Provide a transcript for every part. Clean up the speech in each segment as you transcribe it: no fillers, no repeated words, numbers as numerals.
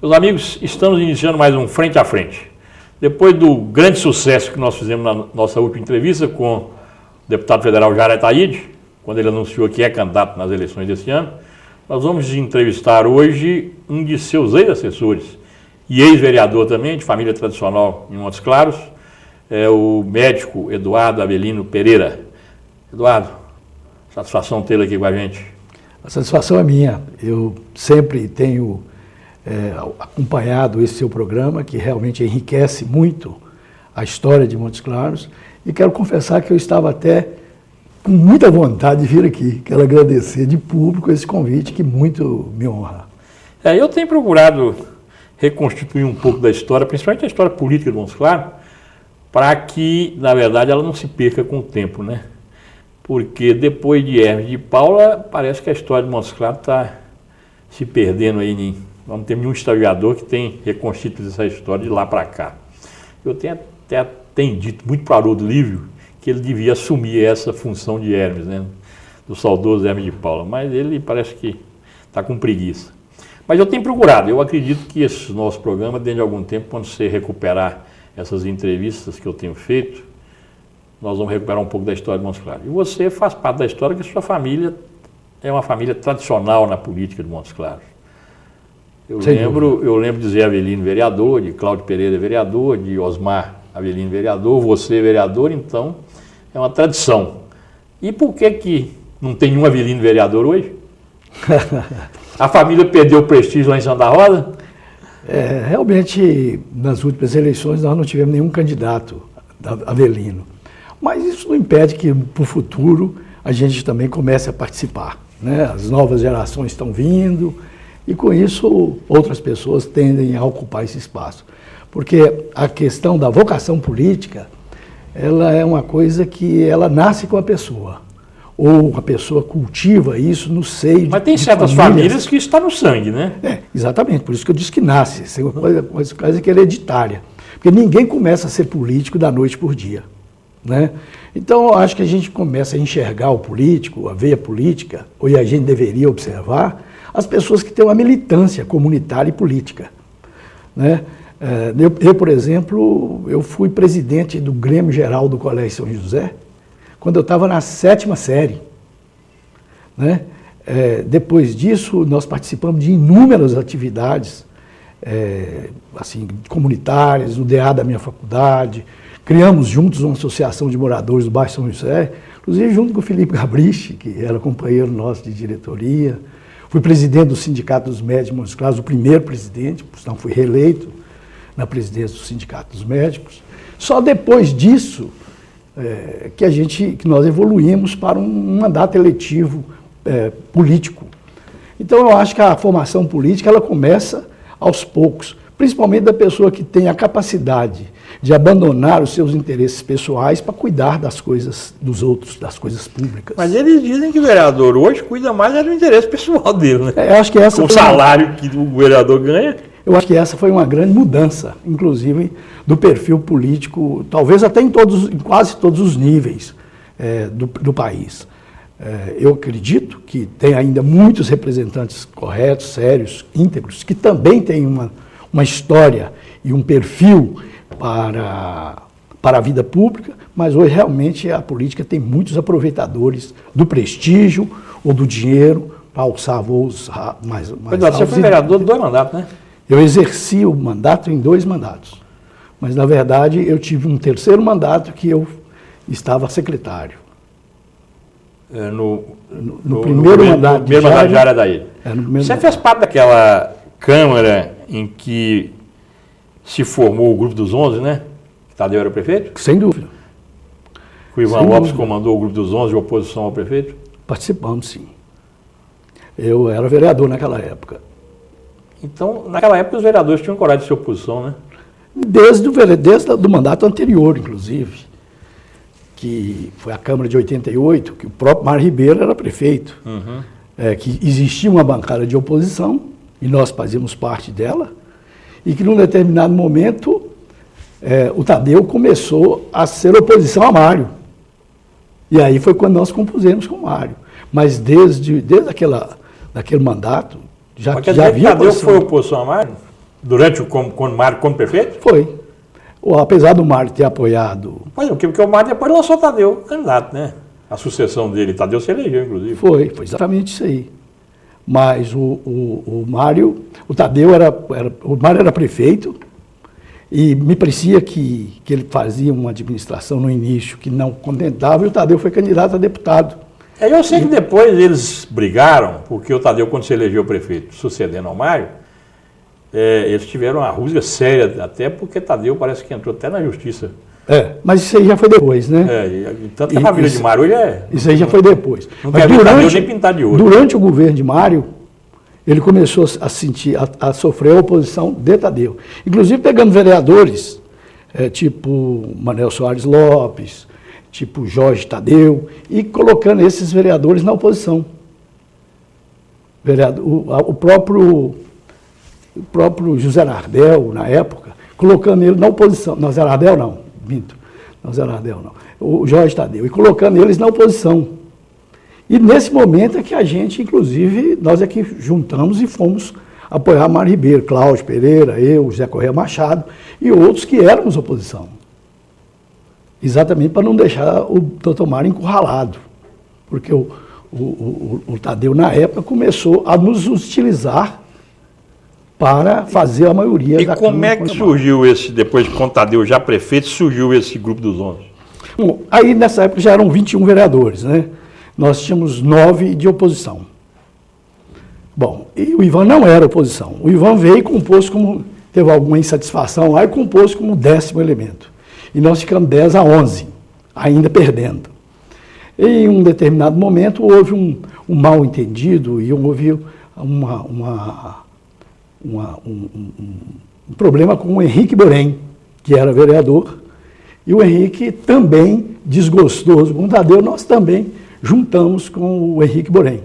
Meus amigos, estamos iniciando mais um Frente a Frente. Depois do grande sucesso que nós fizemos na nossa última entrevista com o deputado federal Jair Ataíde, quando ele anunciou que é candidato nas eleições desse ano, nós vamos entrevistar hoje um de seus ex-assessores e ex-vereador também, de família tradicional em Montes Claros, é o médico Eduardo Avelino Pereira. Eduardo, satisfação tê-lo aqui com a gente. A satisfação é minha. Eu sempre tenho acompanhado esse seu programa, que realmente enriquece muito a história de Montes Claros, e quero confessar que eu estava até com muita vontade de vir aqui. Quero agradecer de público esse convite, que muito me honra. Eu tenho procurado reconstituir um pouco da história, principalmente a história política de Montes Claros, para que, na verdade, ela não se perca com o tempo, né? Porque depois de Hermes e de Paula, parece que a história de Montes Claros está se perdendo aí. Não tem nenhum historiador que tenha reconstituído essa história de lá para cá. Eu tenho dito muito para o Haroldo Lívio que ele devia assumir essa função de Hermes, né? Do saudoso Hermes de Paula, mas ele parece que está com preguiça. Mas eu tenho procurado, eu acredito que esse nosso programa, dentro de algum tempo, quando você recuperar essas entrevistas que eu tenho feito, nós vamos recuperar um pouco da história de Montes Claros. E você faz parte da história que sua família é uma família tradicional na política de Montes Claros. Eu lembro de Zé Avelino vereador, de Cláudio Pereira vereador, de Osmar Avelino vereador, você vereador, então é uma tradição. E por que não tem nenhum Avelino vereador hoje? A família perdeu o prestígio lá em Santa Rosa? Realmente, nas últimas eleições, nós não tivemos nenhum candidato Avelino. Mas isso não impede que, para o futuro, a gente também comece a participar, né? As novas gerações estão vindo e, com isso, outras pessoas tendem a ocupar esse espaço. Porque a questão da vocação política, ela é uma coisa que ela nasce com a pessoa. Ou a pessoa cultiva isso no seio de Mas tem certas famílias que está no sangue, né? Exatamente, por isso que eu disse que nasce. Isso é uma coisa que é hereditária. Porque ninguém começa a ser político da noite por dia, né? Então, eu acho que a gente começa a enxergar o político, a veia política, ou a gente deveria observar as pessoas que têm uma militância comunitária e política, né? Eu, por exemplo, eu fui presidente do Grêmio Geral do Colégio São José, quando eu estava na 7ª série, né? Depois disso, nós participamos de inúmeras atividades assim, comunitárias, no DA da minha faculdade, criamos juntos uma associação de moradores do bairro São José, inclusive junto com o Felipe Gabriche, que era companheiro nosso de diretoria. Fui presidente do Sindicato dos Médicos de Montes Claros, o primeiro presidente, então fui reeleito na presidência do Sindicato dos Médicos. Só depois disso que nós evoluímos para um mandato eletivo político. Então, eu acho que a formação política ela começa aos poucos, principalmente da pessoa que tem a capacidade de abandonar os seus interesses pessoais para cuidar das coisas dos outros, das coisas públicas. Mas eles dizem que o vereador hoje cuida mais do interesse pessoal dele, né? Eu acho que essa com o salário que o vereador ganha. Eu acho que essa foi uma grande mudança, inclusive, do perfil político, talvez até em quase todos os níveis do país. Eu acredito que tem ainda muitos representantes corretos, sérios, íntegros, que também têm uma história e um perfil para a vida pública, mas hoje realmente a política tem muitos aproveitadores do prestígio ou do dinheiro para alçar voos mais altos. Você foi vereador de 2 mandatos, né? Eu exerci o mandato em 2 mandatos, mas na verdade eu tive um 3º mandato que eu estava secretário. No primeiro mandato de Jair Ataíde. Você mandato. fez parte daquela Câmara em que se formou o Grupo dos 11, né? Tadeu era prefeito? Sem dúvida. O Ivan Lopes comandou o Grupo dos 11 de oposição ao prefeito? Participamos, sim. Eu era vereador naquela época. Então, naquela época, os vereadores tinham coragem de ser oposição, né? Desde o mandato anterior, inclusive, que foi a Câmara de 88, que o próprio Mário Ribeiro era prefeito, que existia uma bancada de oposição, e nós fazíamos parte dela, e que num determinado momento o Tadeu começou a ser oposição a Mário. E aí foi quando nós compusemos com o Mário. Mas desde aquele mandato, já havia Tadeu foi oposição a Mário? Quando o Mário como prefeito? Foi. Apesar do Mário ter apoiado... Pois é, porque o Mário depois lançou o Tadeu candidato, né? A sucessão dele, Tadeu se elegeu, inclusive. Foi exatamente isso aí. Mas o Mário, o Mário era prefeito e me parecia que ele fazia uma administração no início que não contentava e o Tadeu foi candidato a deputado. Eu sei que depois eles brigaram, porque o Tadeu, quando se elegeu prefeito, sucedendo ao Mário, eles tiveram uma rusga séria, até porque Tadeu parece que entrou até na justiça. Mas isso aí já foi depois, né? Tanto que a família de Mário hoje Isso aí já foi depois. Não quer ver Tadeu nem pintar de ouro. Durante o governo de Mário, ele começou a sofrer a oposição de Tadeu. Inclusive pegando vereadores, tipo Manuel Soares Lopes, tipo Jorge Tadeu, e colocando esses vereadores na oposição. O próprio José Nardel, na época, colocando ele na oposição. Não, Zé Nardel não, minto. Não, Zé Nardel não. O Jorge Tadeu, e colocando eles na oposição. E nesse momento é que a gente, inclusive, nós é que juntamos e fomos apoiar Mário Ribeiro, Cláudio Pereira, eu, José Correia Machado e outros que éramos oposição. Exatamente para não deixar o doutor Mário encurralado. Porque o Tadeu, na época, começou a nos utilizar para fazer a maioria da Câmara. E como é que surgiu depois de o Tadeu já prefeito, surgiu esse grupo dos 11? Bom, aí nessa época já eram 21 vereadores, né? Nós tínhamos 9 de oposição. Bom, e o Ivan não era oposição. O Ivan veio e compôs teve alguma insatisfação lá e compôs como 10º elemento. E nós ficamos 10-11, ainda perdendo. E em um determinado momento houve um mal entendido e houve um problema com o Henrique Borém, que era vereador, e o Henrique também, desgostoso com o Tadeu, nós também juntamos com o Henrique Borém.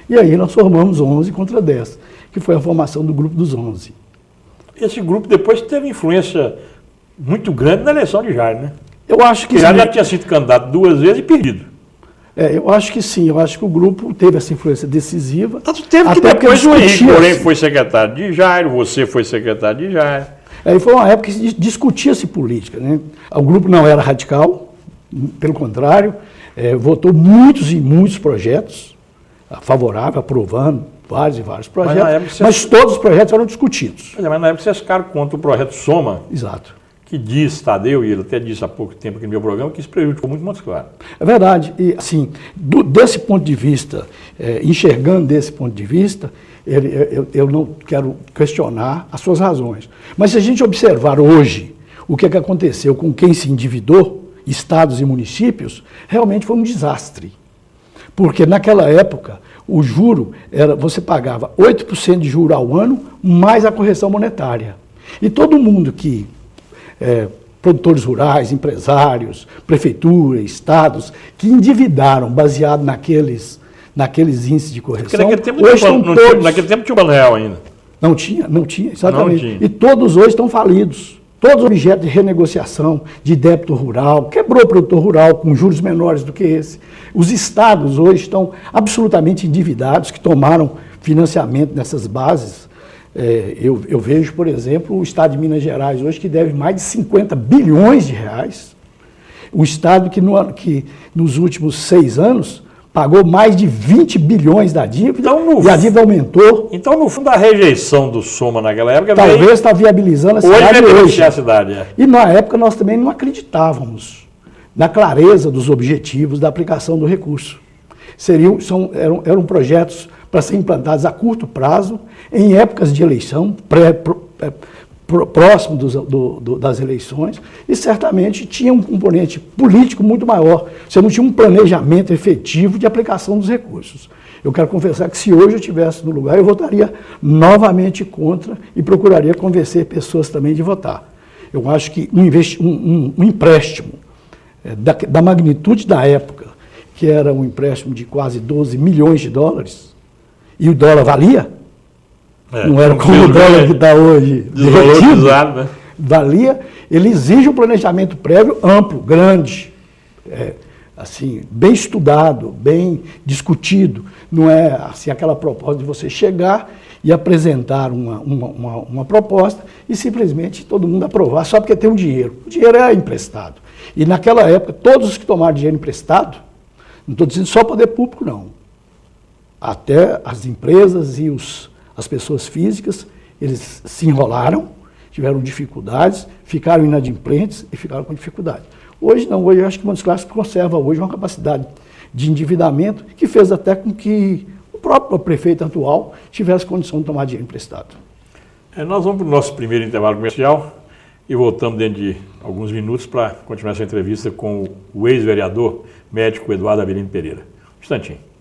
E aí nós formamos 11 contra 10, que foi a formação do grupo dos 11. Esse grupo depois teve influência muito grande na eleição de Jair, né? Eu acho que já tinha sido candidato 2 vezes e perdido. Eu acho que sim, eu acho que o grupo teve essa influência decisiva. Tanto teve que depois o Henrique Borém foi secretário de Jair, você foi secretário de Jair. E foi uma época que discutia-se política, né? O grupo não era radical, pelo contrário, votou muitos e muitos projetos favoráveis, aprovando vários e vários projetos, mas todos os projetos eram discutidos. Mas na época vocês ficaram contra o projeto Soma. Exato. Que diz, Tadeu, e ele até disse há pouco tempo aqui no meu programa, que isso prejudicou muito Montes Claros. É verdade. E, assim, desse ponto de vista, enxergando desse ponto de vista, eu não quero questionar as suas razões. Mas se a gente observar hoje o que aconteceu com quem se endividou, estados e municípios, realmente foi um desastre. Porque naquela época, o juro você pagava 8% de juro ao ano, mais a correção monetária. E todo mundo que produtores rurais, empresários, prefeitura, estados, que endividaram baseado naqueles índices de correção, hoje estão todos... Naquele tempo tinha o Banreal ainda. Não tinha, exatamente. Não tinha. E todos hoje estão falidos. Todos objetos de renegociação, de débito rural, quebrou o produtor rural com juros menores do que esse. Os estados hoje estão absolutamente endividados, que tomaram financiamento nessas bases. Eu vejo, por exemplo, o estado de Minas Gerais hoje que deve mais de 50 bilhões de reais. O estado que nos últimos 6 anos pagou mais de 20 bilhões da dívida e a dívida aumentou. Então, no fundo, a rejeição do Soma naquela época... Talvez está viabilizando a cidade hoje. A cidade, E na época nós também não acreditávamos na clareza dos objetivos da aplicação do recurso. Eram projetos para serem implantados a curto prazo, em épocas de eleição, próximo das eleições, e certamente tinha um componente político muito maior. Você não tinha um planejamento efetivo de aplicação dos recursos. Eu quero confessar que se hoje eu estivesse no lugar, eu votaria novamente contra e procuraria convencer pessoas também de votar. Eu acho que um empréstimo da magnitude da época, que era um empréstimo de quase 12 milhões de dólares, e o dólar valia, não era como o dólar que está hoje, desvalorizado, né? Valia, ele exige um planejamento prévio amplo, grande, assim, bem estudado, bem discutido. Não é assim aquela proposta de você chegar e apresentar uma proposta e simplesmente todo mundo aprovar só porque tem um dinheiro. O dinheiro é emprestado. E naquela época, todos os que tomaram dinheiro emprestado, não estou dizendo só o poder público, não. Até as empresas e as pessoas físicas, eles se enrolaram, tiveram dificuldades, ficaram inadimplentes e ficaram com dificuldade. Hoje não, hoje eu acho que o Montes Claros conserva hoje uma capacidade de endividamento que fez até com que o próprio prefeito atual tivesse condição de tomar dinheiro emprestado. Nós vamos para o nosso primeiro intervalo comercial e voltamos dentro de alguns minutos para continuar essa entrevista com o ex-vereador médico Eduardo Avelino Pereira. Um instantinho.